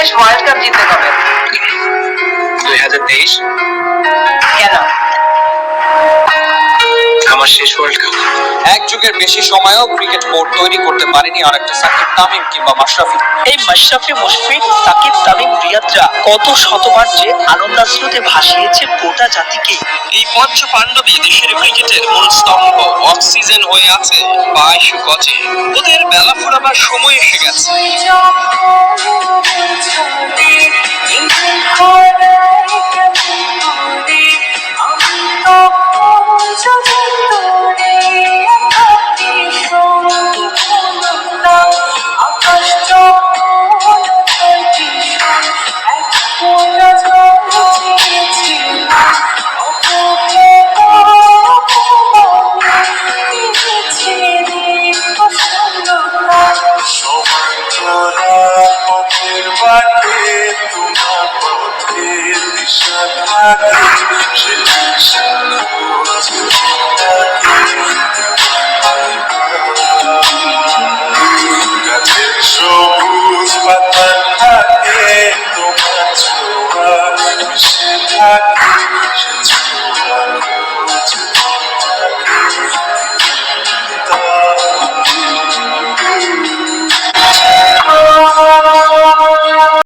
Bangladesh world cup জিতে কবে? 2023। কেন? আমার শেষ ওয়ার্ল্ড কাপ। এক যুগের বেশি সময়ও ক্রিকেট বোর্ড তৈরি করতে পারেনি আর একটা সাকিব তামিম কিংবা মাশরাফি। এই মাশরাফি, মুশফিক, সাকিব, তামিম, রিয়াদরা কত শতবার যে আনন্দাশ্রুতে ভাসিয়েছে গোটা জাতিকে। এই পঞ্চ পাণ্ডবী দেশের ক্রিকেটের মূল স্তম্ভ, অক্সিজেন হয়ে আছে পায় সুকচে। ওদের বেলা ফুরাবার সময় এসে গেছে। পথের বাটে তোমার পথের দিশা থাকে সে